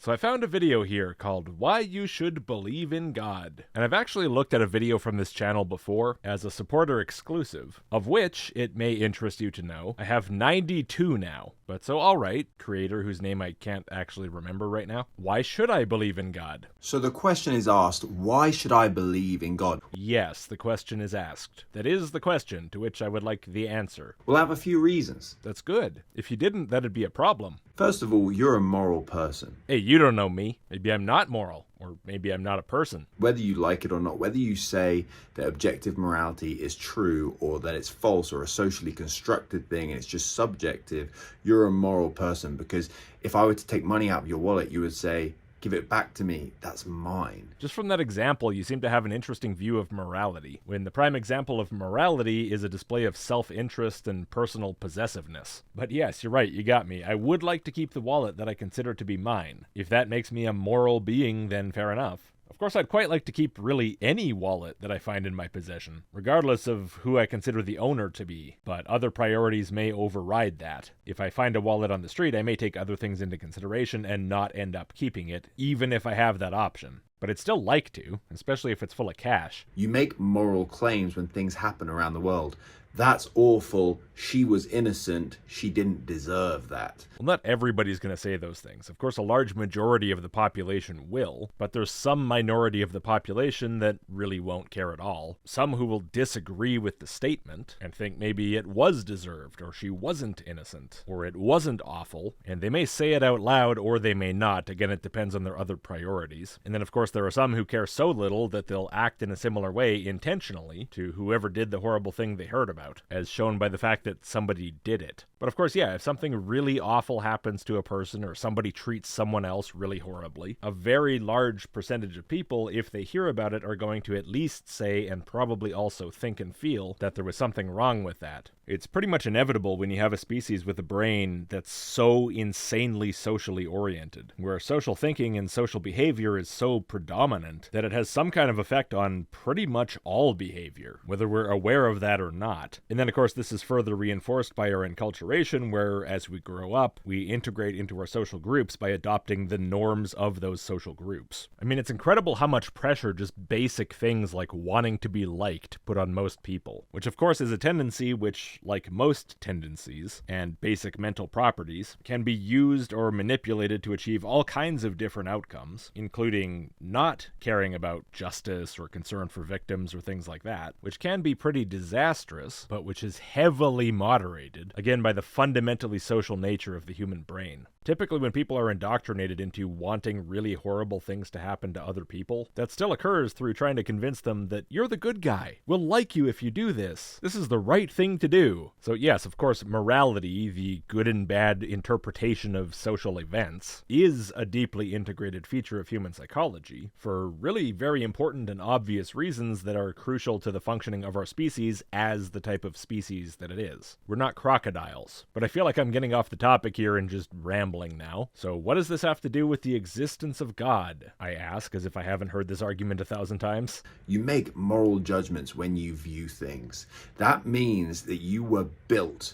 So I found a video here called Why You Should Believe in God. And I've actually looked at a video from this channel before as a supporter exclusive, of which, it may interest you to know, I have 92 now. But so alright, creator whose name I can't actually remember right now, why should I believe in God? So the question is asked, why should I believe in God? Yes, the question is asked. That is the question to which I would like the answer. Well, I have a few reasons. That's good. If you didn't, that'd be a problem. First of all, you're a moral person. Hey, you don't know me. Maybe I'm not moral. Or maybe I'm not a person. Whether you like it or not, whether you say that objective morality is true or that it's false or a socially constructed thing and it's just subjective, you're a moral person. Because if I were to take money out of your wallet, you would say, give it back to me, that's mine. Just from that example, you seem to have an interesting view of morality, when the prime example of morality is a display of self-interest and personal possessiveness. But yes, you're right, you got me. I would like to keep the wallet that I consider to be mine. If that makes me a moral being, then fair enough. Of course, I'd quite like to keep really any wallet that I find in my possession, regardless of who I consider the owner to be, but other priorities may override that. If I find a wallet on the street, I may take other things into consideration and not end up keeping it, even if I have that option. But I'd still like to, especially if it's full of cash. You make moral claims when things happen around the world. That's awful. She was innocent. She didn't deserve that. Well, not everybody's going to say those things. Of course, a large majority of the population will, but there's some minority of the population that really won't care at all. Some who will disagree with the statement and think maybe it was deserved, or she wasn't innocent, or it wasn't awful, and they may say it out loud or they may not. Again, it depends on their other priorities. And then, of course, there are some who care so little that they'll act in a similar way intentionally to whoever did the horrible thing they heard about, as shown by the fact that somebody did it. But of course, yeah, if something really awful happens to a person or somebody treats someone else really horribly, a very large percentage of people, if they hear about it, are going to at least say, and probably also think and feel, that there was something wrong with that. It's pretty much inevitable when you have a species with a brain that's so insanely socially oriented, where social thinking and social behavior is so predominant that it has some kind of effect on pretty much all behavior, whether we're aware of that or not. And then, of course, this is further reinforced by our enculturation, where as we grow up, we integrate into our social groups by adopting the norms of those social groups. I mean, it's incredible how much pressure just basic things like wanting to be liked put on most people, which of course is a tendency which, like most tendencies and basic mental properties, can be used or manipulated to achieve all kinds of different outcomes, including not caring about justice or concern for victims or things like that, which can be pretty disastrous, but which is heavily moderated, again, by the fundamentally social nature of the human brain. Typically, when people are indoctrinated into wanting really horrible things to happen to other people, that still occurs through trying to convince them that you're the good guy. We'll like you if you do this. This is the right thing to do. So yes, of course, morality, the good and bad interpretation of social events, is a deeply integrated feature of human psychology for really very important and obvious reasons that are crucial to the functioning of our species as the type of species that it is. We're not crocodiles. But I feel like I'm getting off the topic here and just rambling now. So what does this have to do with the existence of God? I ask, as if I haven't heard this argument 1,000 times. You make moral judgments when you view things. That means that you were built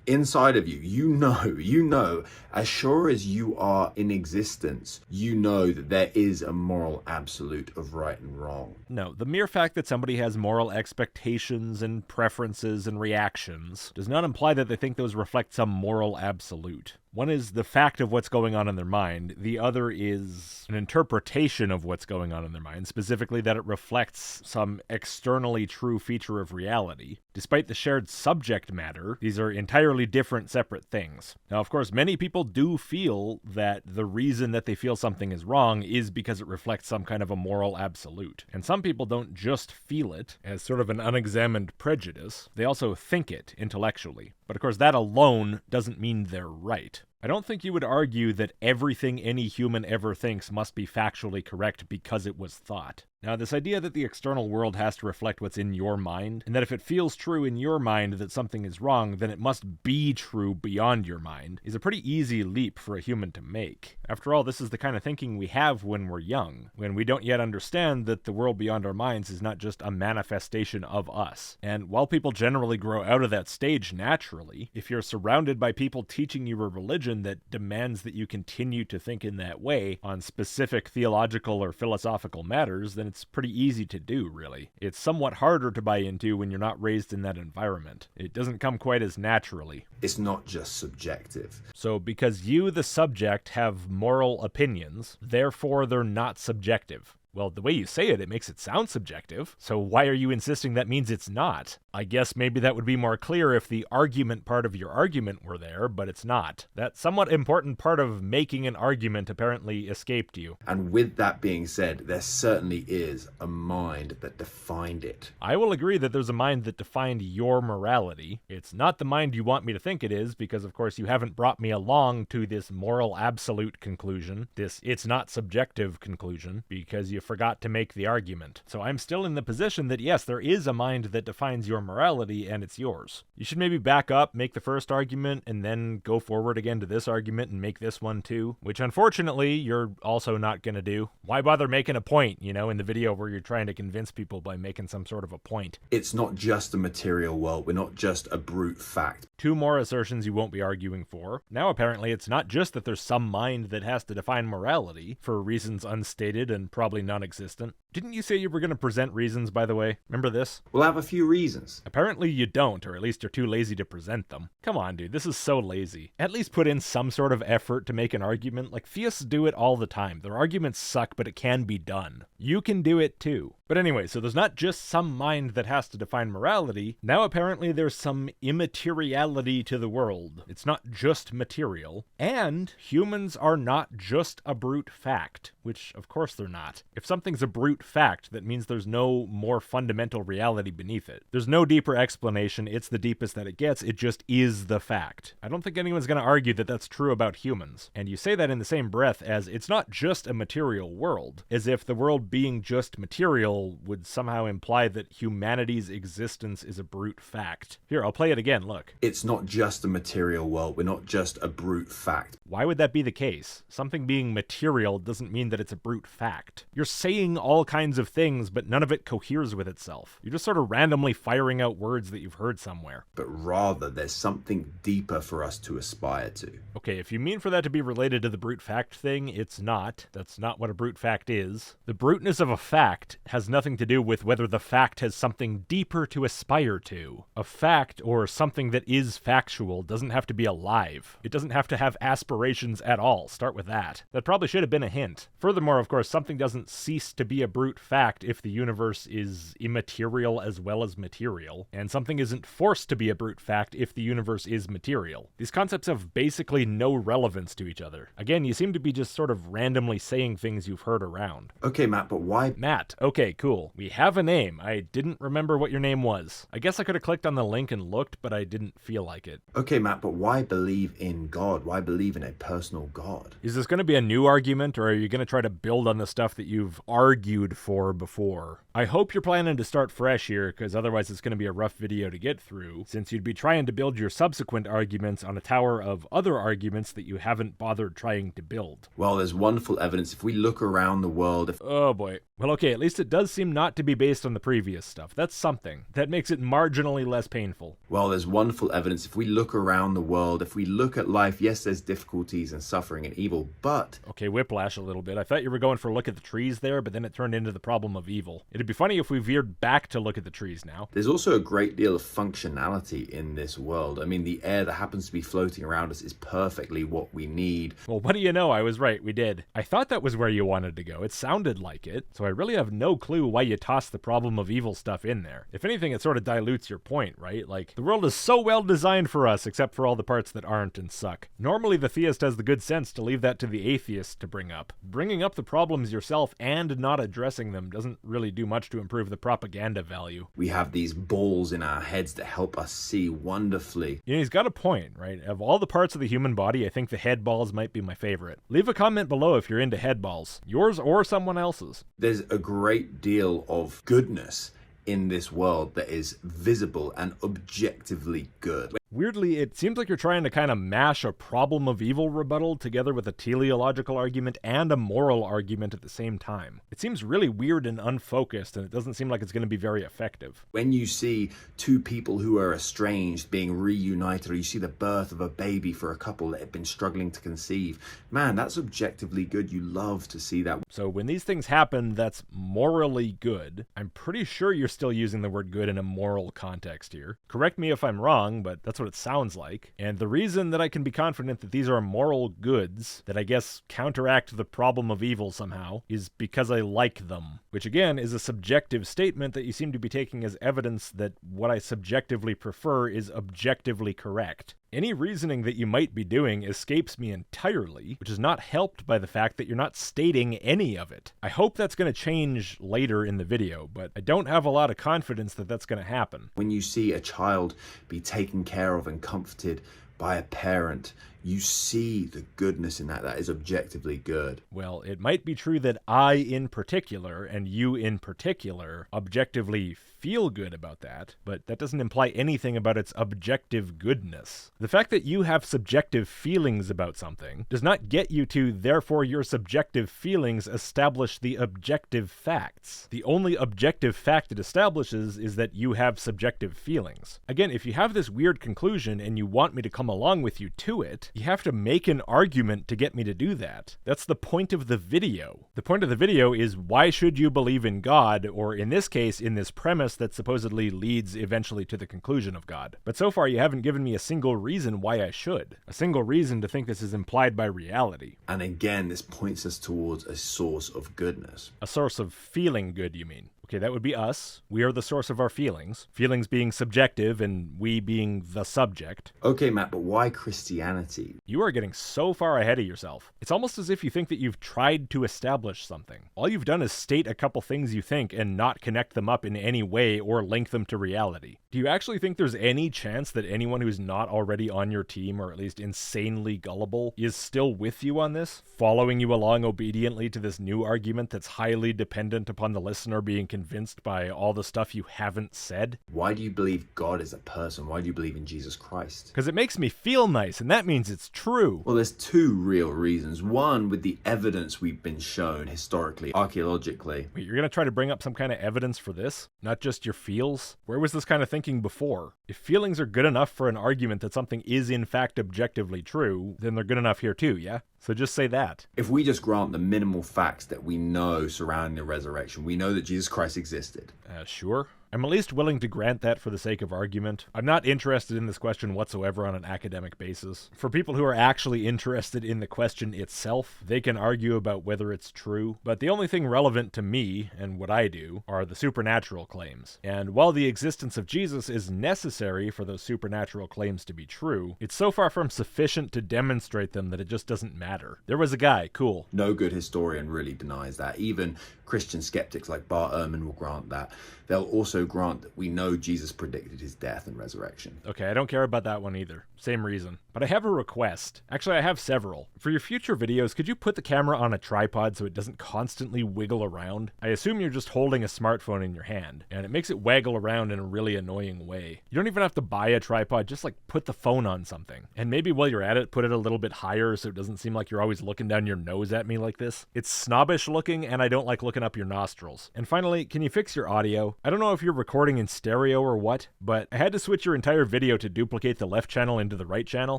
inside of you. You know, as sure as you are in existence, you know that there is a moral absolute of right and wrong. No, the mere fact that somebody has moral expectations and preferences and reactions does not imply that they think those reflect some moral absolute. One is the fact of what's going on in their mind. The other is an interpretation of what's going on in their mind, specifically that it reflects some externally true feature of reality. Despite the shared subject matter, these are entirely different, separate things. Now, of course, many people do feel that the reason that they feel something is wrong is because it reflects some kind of a moral absolute. And some people don't just feel it as sort of an unexamined prejudice, they also think it intellectually. But of course, that alone doesn't mean they're right. I don't think you would argue that everything any human ever thinks must be factually correct because it was thought. Now, this idea that the external world has to reflect what's in your mind, and that if it feels true in your mind that something is wrong, then it must be true beyond your mind, is a pretty easy leap for a human to make. After all, this is the kind of thinking we have when we're young, when we don't yet understand that the world beyond our minds is not just a manifestation of us. And while people generally grow out of that stage naturally, if you're surrounded by people teaching you a religion that demands that you continue to think in that way on specific theological or philosophical matters, then it's pretty easy to do, really. It's somewhat harder to buy into when you're not raised in that environment. It doesn't come quite as naturally. It's not just subjective. So because you, the subject, have moral opinions, therefore they're not subjective. Well, the way you say it, it makes it sound subjective, so why are you insisting that means it's not? I guess maybe that would be more clear if the argument part of your argument were there, but it's not. That somewhat important part of making an argument apparently escaped you. And with that being said, there certainly is a mind that defined it. I will agree that there's a mind that defined your morality. It's not the mind you want me to think it is, because of course you haven't brought me along to this moral absolute conclusion, this it's not subjective conclusion, because you forgot to make the argument. So I'm still in the position that yes, there is a mind that defines your morality, and it's yours. You should maybe back up, make the first argument, and then go forward again to this argument and make this one too, which unfortunately you're also not going to do. Why bother making a point, in the video where you're trying to convince people by making some sort of a point? It's not just a material world. We're not just a brute fact. Two more assertions you won't be arguing for. Now apparently it's not just that there's some mind that has to define morality, for reasons unstated and probably non-existent. Didn't you say you were going to present reasons, by the way? Remember this? We'll have a few reasons. Apparently you don't, or at least you're too lazy to present them. Come on, dude, this is so lazy. At least put in some sort of effort to make an argument. Like, theists do it all the time. Their arguments suck, but it can be done. You can do it too. But anyway, so there's not just some mind that has to define morality. Now apparently there's some immateriality to the world. It's not just material. And humans are not just a brute fact, which of course they're not. If something's a brute fact, that means there's no more fundamental reality beneath it. There's no deeper explanation. It's the deepest that it gets. It just is the fact. I don't think anyone's going to argue that that's true about humans. And you say that in the same breath as it's not just a material world, as if the world being just material would somehow imply that humanity's existence is a brute fact. Here, I'll play it again, look. It's not just a material world. We're not just a brute fact. Why would that be the case? Something being material doesn't mean that it's a brute fact. You're saying all kinds of things, but none of it coheres with itself. You're just sort of randomly firing out words that you've heard somewhere. But rather, there's something deeper for us to aspire to. Okay, if you mean for that to be related to the brute fact thing, it's not. That's not what a brute fact is. The bruteness of a fact has nothing to do with whether the fact has something deeper to aspire to. A fact, or something that is factual, doesn't have to be alive. It doesn't have to have aspirations at all. Start with that. That probably should have been a hint. Furthermore, of course, something doesn't cease to be a brute fact if the universe is immaterial as well as material, and something isn't forced to be a brute fact if the universe is material. These concepts have basically no relevance to each other. Again, you seem to be just sort of randomly saying things you've heard around. Okay, Matt, but why? Matt, okay, cool. We have a name. I didn't remember what your name was. I guess I could have clicked on the link and looked, but I didn't feel like it. Okay, Matt, but why believe in God? Why believe in a personal God? Is this going to be a new argument, or are you going to try to build on the stuff that you've argued for before? I hope you're planning to start fresh here, because otherwise it's going to be a rough video to get through, since you'd be trying to build your subsequent arguments on a tower of other arguments that you haven't bothered trying to build. Well, there's wonderful evidence if we look around the world. Oh boy. Well, okay, at least it does seem not to be based on the previous stuff. That's something. That makes it marginally less painful. Well, there's wonderful evidence if we look around the world, if we look at life, yes, there's difficulties and suffering and evil, but... Okay, whiplash a little bit. I thought you were going for a look at the trees there, but then it turned into the problem of evil. It'd be funny if we veered back to look at the trees now. There's also a great deal of functionality in this world. I mean, the air that happens to be floating around us is perfectly what we need. Well, what do you know? I was right, we did. I thought that was where you wanted to go. It sounded like it, so I really have no clue why you tossed the problem of evil stuff in there. If anything, it sort of dilutes your point, right? Like, the world is so well designed for us, except for all the parts that aren't and suck. Normally, the theist has the good sense to leave that to the atheist to bring up. Bringing up the problems yourself and not addressing them doesn't really do much to improve the propaganda value. We have these balls in our heads that help us see wonderfully. You know, he's got a point, right? Of all the parts of the human body, I think the head balls might be my favorite. Leave a comment below if you're into head balls. Yours or someone else's. There's there's a great deal of goodness in this world that is visible and objectively good. Weirdly, it seems like you're trying to kind of mash a problem of evil rebuttal together with a teleological argument and a moral argument at the same time. It seems really weird and unfocused, and it doesn't seem like it's going to be very effective. When you see two people who are estranged being reunited, or you see the birth of a baby for a couple that have been struggling to conceive, man, that's objectively good. You love to see that. So when these things happen, that's morally good. I'm pretty sure you're still using the word good in a moral context here. Correct me if I'm wrong, but that's what it sounds like. And the reason that I can be confident that these are moral goods that I guess counteract the problem of evil somehow is because I like them, which again is a subjective statement that you seem to be taking as evidence that what I subjectively prefer is objectively correct. Any reasoning that you might be doing escapes me entirely, which is not helped by the fact that you're not stating any of it. I hope that's going to change later in the video, but I don't have a lot of confidence that that's going to happen. When you see a child be taken care of and comforted by a parent, you see the goodness in that. That is objectively good. Well, it might be true that I in particular, and you in particular, objectively feel good about that, but that doesn't imply anything about its objective goodness. The fact that you have subjective feelings about something does not get you to, therefore your subjective feelings establish the objective facts. The only objective fact it establishes is that you have subjective feelings. Again, if you have this weird conclusion and you want me to come along with you to it, you have to make an argument to get me to do that. That's the point of the video. The point of the video is why should you believe in God, or in this case, in this premise that supposedly leads eventually to the conclusion of God. But so far you haven't given me a single reason why I should. A single reason to think this is implied by reality. And again, this points us towards a source of goodness. A source of feeling good, you mean? Okay, that would be us. We are the source of our feelings. Feelings being subjective and we being the subject. Okay, Matt, but why Christianity? You are getting so far ahead of yourself. It's almost as if you think that you've tried to establish something. All you've done is state a couple things you think and not connect them up in any way or link them to reality. Do you actually think there's any chance that anyone who's not already on your team, or at least insanely gullible, is still with you on this? Following you along obediently to this new argument that's highly dependent upon the listener being convinced by all the stuff you haven't said? Why do you believe God is a person? Why do you believe in Jesus Christ? Because it makes me feel nice, and that means it's true. Well, there's two real reasons. One, with the evidence we've been shown historically, archaeologically. Wait, you're going to try to bring up some kind of evidence for this? Not just your feels? Where was this kind of thinking before? If feelings are good enough for an argument that something is in fact objectively true, then they're good enough here too, yeah? So just say that. If we just grant the minimal facts that we know surrounding the resurrection, we know that Jesus Christ existed. Sure. I'm at least willing to grant that for the sake of argument. I'm not interested in this question whatsoever on an academic basis. For people who are actually interested in the question itself, they can argue about whether it's true, but the only thing relevant to me, and what I do, are the supernatural claims. And while the existence of Jesus is necessary for those supernatural claims to be true, it's so far from sufficient to demonstrate them that it just doesn't matter. There was a guy, cool. No good historian really denies that. Even Christian skeptics like Bart Ehrman will grant that. They'll also grant that we know Jesus predicted his death and resurrection. Okay, I don't care about that one either. Same reason. But I have a request. Actually, I have several. For your future videos, could you put the camera on a tripod so it doesn't constantly wiggle around? I assume you're just holding a smartphone in your hand, and it makes it waggle around in a really annoying way. You don't even have to buy a tripod, just like put the phone on something. And maybe while you're at it, put it a little bit higher so it doesn't seem like you're always looking down your nose at me like this. It's snobbish looking, and I don't like looking up your nostrils. And finally, can you fix your audio? I don't know if you're recording in stereo or what, but I had to switch your entire video to duplicate the left channel into the right channel,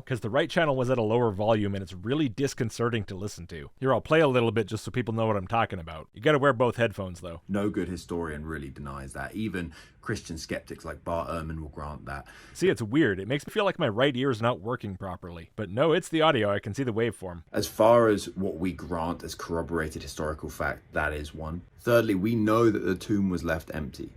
because the right channel was at a lower volume and it's really disconcerting to listen to. Here, I'll play a little bit just so people know what I'm talking about. You gotta wear both headphones though. No good historian really denies that. Even Christian skeptics like Bart Ehrman will grant that. See, it's weird. It makes me feel like my right ear is not working properly. But no, it's the audio. I can see the waveform. As far as what we grant as corroborated historical fact, that is one. Thirdly, we know that the tomb was left empty.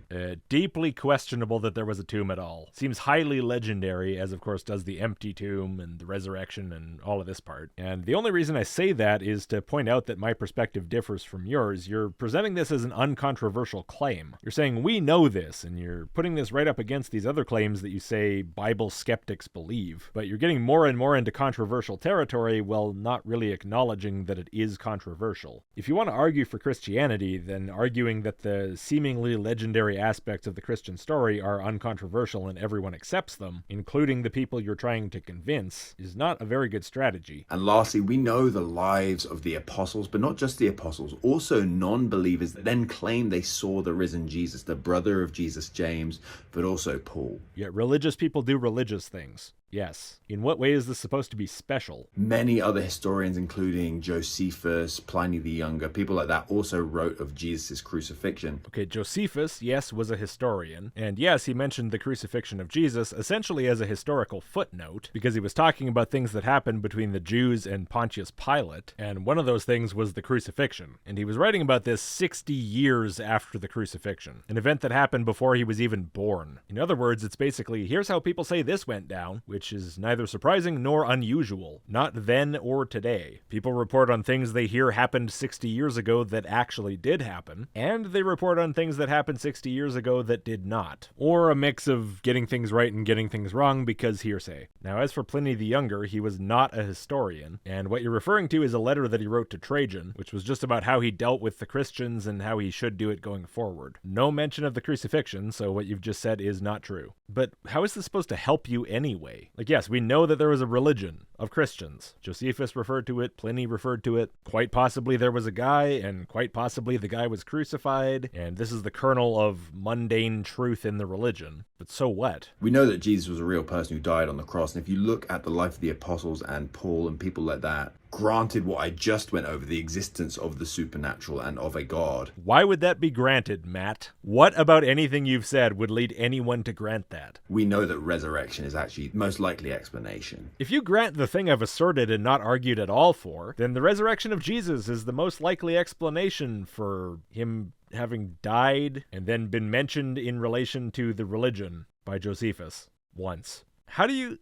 Deeply questionable that there was a tomb at all. Seems highly legendary, as of course does the empty tomb and the resurrection and all of this part. And the only reason I say that is to point out that my perspective differs from yours. You're presenting this as an uncontroversial claim. You're saying we know this, and you're putting this right up against these other claims that you say Bible skeptics believe. But you're getting more and more into controversial territory while not really acknowledging that it is controversial. If you want to argue for Christianity, then arguing that the seemingly legendary aspects of the Christian story are uncontroversial and everyone accepts them, including the people you're trying to convince, is not a very good strategy. And lastly, we know the lives of the apostles, but not just the apostles, also non-believers that then claim they saw the risen Jesus, the brother of Jesus, James, but also Paul. Yet religious people do religious things. Yes. In what way is this supposed to be special? Many other historians, including Josephus, Pliny the Younger, people like that, also wrote of Jesus' crucifixion. Okay, Josephus, yes, was a historian. And yes, he mentioned the crucifixion of Jesus essentially as a historical footnote, because he was talking about things that happened between the Jews and Pontius Pilate, and one of those things was the crucifixion. And he was writing about this 60 years after the crucifixion, an event that happened before he was even born. In other words, it's basically, here's how people say this went down, which is neither surprising nor unusual. Not then or today. People report on things they hear happened 60 years ago that actually did happen, and they report on things that happened 60 years ago that did not. Or a mix of getting things right and getting things wrong because hearsay. Now, as for Pliny the Younger, he was not a historian, and what you're referring to is a letter that he wrote to Trajan, which was just about how he dealt with the Christians and how he should do it going forward. No mention of the crucifixion, so what you've just said is not true. But how is this supposed to help you anyway? Like, yes, we know that there was a religion of Christians. Josephus referred to it, Pliny referred to it. Quite possibly there was a guy, and quite possibly the guy was crucified, and this is the kernel of mundane truth in the religion. But so what? We know that Jesus was a real person who died on the cross, and if you look at the life of the apostles and Paul and people like that, granted what I just went over, the existence of the supernatural and of a God. Why would that be granted, Matt? What about anything you've said would lead anyone to grant that? We know that resurrection is actually the most likely explanation. If you grant the thing I've asserted and not argued at all for, then the resurrection of Jesus is the most likely explanation for him having died and then been mentioned in relation to the religion by Josephus once. How do you...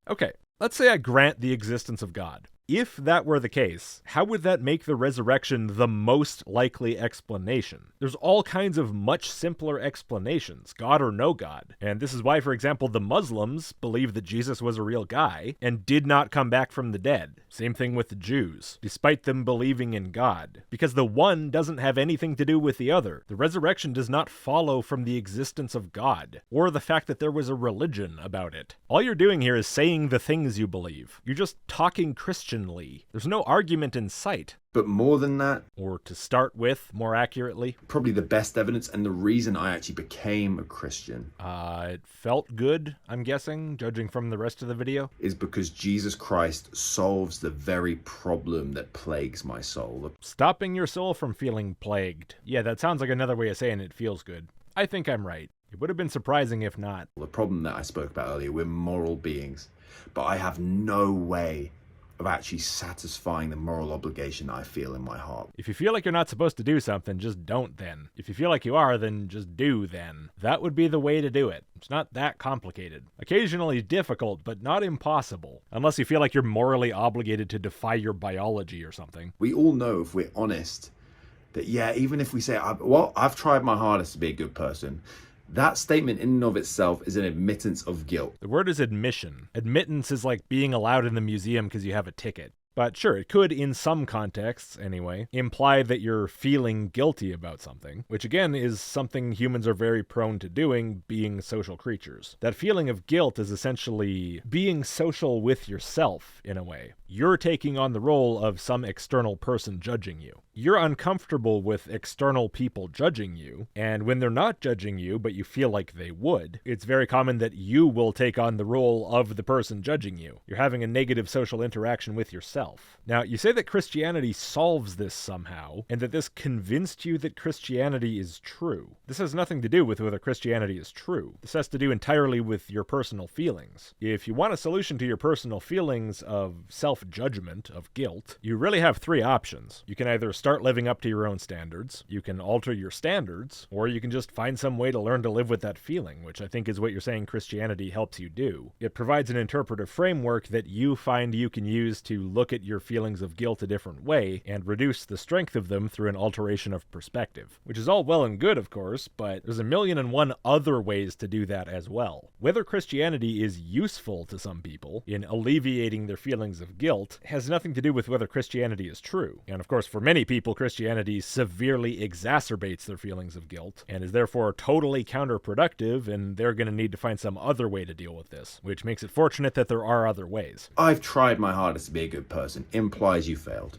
Okay, let's say I grant the existence of God. If that were the case, how would that make the resurrection the most likely explanation? There's all kinds of much simpler explanations, God or no God. And this is why, for example, the Muslims believe that Jesus was a real guy and did not come back from the dead. Same thing with the Jews, despite them believing in God. Because the one doesn't have anything to do with the other. The resurrection does not follow from the existence of God, or the fact that there was a religion about it. All you're doing here is saying the things you believe. You're just talking Christianly. There's no argument in sight. But more than that, or to start with, more accurately, probably the best evidence and the reason I actually became a Christian. It felt good, I'm guessing, judging from the rest of the video, is because Jesus Christ solves the very problem that plagues my soul. Stopping your soul from feeling plagued. Yeah, that sounds like another way of saying it feels good. I think I'm right. It would have been surprising if not. The problem that I spoke about earlier, we're moral beings, but I have no way of actually satisfying the moral obligation I feel in my heart. If you feel like you're not supposed to do something, just don't then. If you feel like you are, then just do then. That would be the way to do it. It's not that complicated. Occasionally difficult, but not impossible. Unless you feel like you're morally obligated to defy your biology or something. We all know, if we're honest, that yeah, even if we say, I've tried my hardest to be a good person, that statement in and of itself is an admittance of guilt. The word is admission. Admittance is like being allowed in the museum because you have a ticket. But sure, it could, in some contexts anyway, imply that you're feeling guilty about something, which again is something humans are very prone to doing, being social creatures. That feeling of guilt is essentially being social with yourself, in a way. You're taking on the role of some external person judging you. You're uncomfortable with external people judging you, and when they're not judging you, but you feel like they would, it's very common that you will take on the role of the person judging you. You're having a negative social interaction with yourself. Now, you say that Christianity solves this somehow, and that this convinced you that Christianity is true. This has nothing to do with whether Christianity is true. This has to do entirely with your personal feelings. If you want a solution to your personal feelings of self self-judgment of guilt, you really have three options. You can either start living up to your own standards, you can alter your standards, or you can just find some way to learn to live with that feeling, which I think is what you're saying Christianity helps you do. It provides an interpretive framework that you find you can use to look at your feelings of guilt a different way and reduce the strength of them through an alteration of perspective. Which is all well and good, of course, but there's 1,000,001 other ways to do that as well. Whether Christianity is useful to some people in alleviating their feelings of guilt has nothing to do with whether Christianity is true. And of course, for many people, Christianity severely exacerbates their feelings of guilt and is therefore totally counterproductive, and they're going to need to find some other way to deal with this, which makes it fortunate that there are other ways. I've tried my hardest to be a good person implies you failed.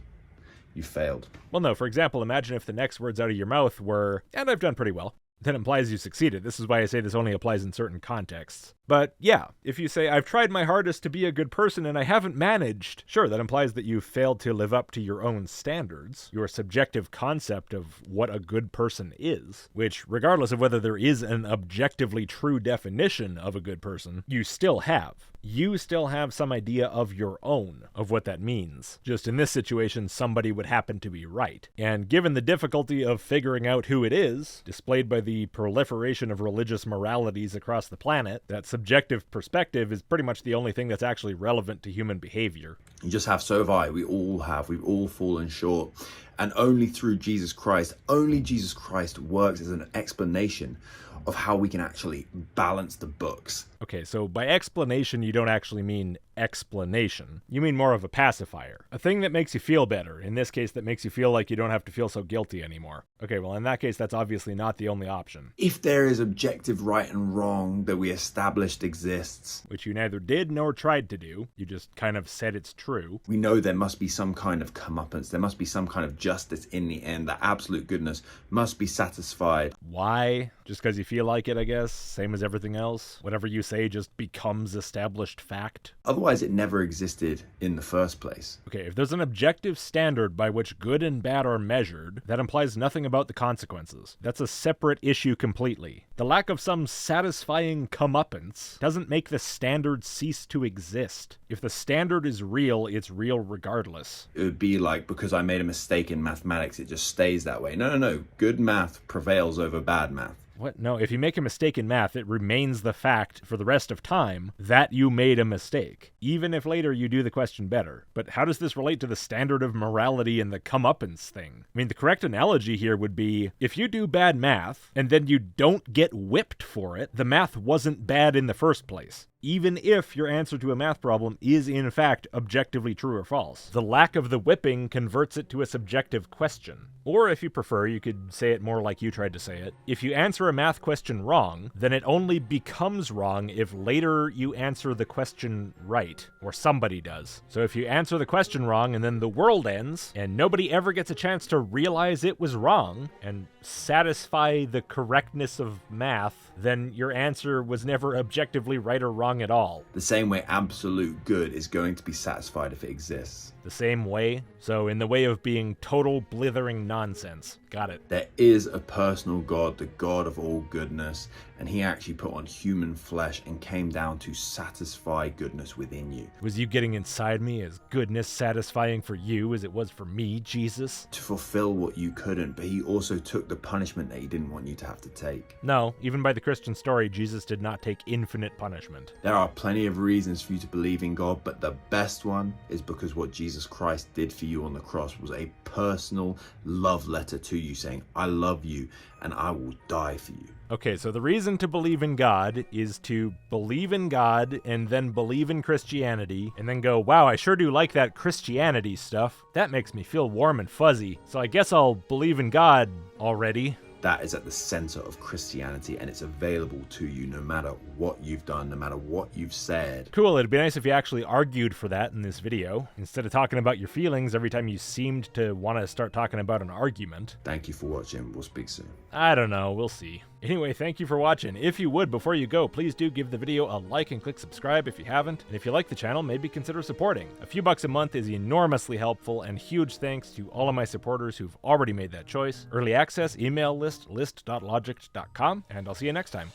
You failed. Well, no, for example, imagine if the next words out of your mouth were, and I've done pretty well. That implies you succeeded. This is why I say this only applies in certain contexts. But yeah, if you say, I've tried my hardest to be a good person and I haven't managed, sure, that implies that you've failed to live up to your own standards, your subjective concept of what a good person is, which, regardless of whether there is an objectively true definition of a good person, you still have. You still have some idea of your own, of what that means. Just in this situation, somebody would happen to be right. And given the difficulty of figuring out who it is, displayed by the proliferation of religious moralities across the planet, that subjective perspective is pretty much the only thing that's actually relevant to human behavior. You just have, so have I. We all have. We've all fallen short. And only through Jesus Christ, only Jesus Christ works as an explanation of how we can actually balance the books. Okay, so by explanation, you don't actually mean explanation. You mean more of a pacifier. A thing that makes you feel better. In this case, that makes you feel like you don't have to feel so guilty anymore. Okay, well, in that case, that's obviously not the only option. If there is objective right and wrong that we established exists, which you neither did nor tried to do, you just kind of said it's true. We know there must be some kind of comeuppance. There must be some kind of justice in the end. That absolute goodness must be satisfied. Why? Just because you feel like it, I guess? Same as everything else? Whatever you say just becomes established fact? Otherwise, it never existed in the first place. Okay, if there's an objective standard by which good and bad are measured, that implies nothing about the consequences. That's a separate issue completely. The lack of some satisfying comeuppance doesn't make the standard cease to exist. If the standard is real, it's real regardless. It would be like, because I made a mistake in mathematics, it just stays that way. No. Good math prevails over bad math. What? No, if you make a mistake in math, it remains the fact for the rest of time that you made a mistake, even if later you do the question better. But how does this relate to the standard of morality and the comeuppance thing? I mean, the correct analogy here would be, if you do bad math, and then you don't get whipped for it, the math wasn't bad in the first place. Even if your answer to a math problem is in fact objectively true or false. The lack of the whipping converts it to a subjective question. Or if you prefer, you could say it more like you tried to say it. If you answer a math question wrong, then it only becomes wrong if later you answer the question right, or somebody does. So if you answer the question wrong and then the world ends, and nobody ever gets a chance to realize it was wrong, and satisfy the correctness of math, then your answer was never objectively right or wrong at all. The same way absolute good is going to be satisfied if it exists. The same way? So in the way of being total blithering nonsense. Got it. There is a personal God, the God of all goodness, and he actually put on human flesh and came down to satisfy goodness within you. Was you getting inside me as goodness satisfying for you as it was for me, Jesus? To fulfill what you couldn't, but he also took the punishment that he didn't want you to have to take. No, even by the Christian story, Jesus did not take infinite punishment. There are plenty of reasons for you to believe in God, but the best one is because what Jesus Christ did for you on the cross was a personal love letter to you saying, I love you and I will die for you. Okay, so the reason to believe in God is to believe in God and then believe in Christianity and then go, wow, I sure do like that Christianity stuff. That makes me feel warm and fuzzy. So I guess I'll believe in God already. That is at the center of Christianity, and it's available to you no matter what you've done, no matter what you've said. Cool, it'd be nice if you actually argued for that in this video, instead of talking about your feelings every time you seemed to want to start talking about an argument. Thank you for watching. We'll speak soon. I don't know, we'll see. Anyway, thank you for watching. If you would, before you go, please do give the video a like and click subscribe if you haven't. And if you like the channel, maybe consider supporting. A few bucks a month is enormously helpful, and huge thanks to all of my supporters who've already made that choice. Early access, email list, list.logicked.com, and I'll see you next time.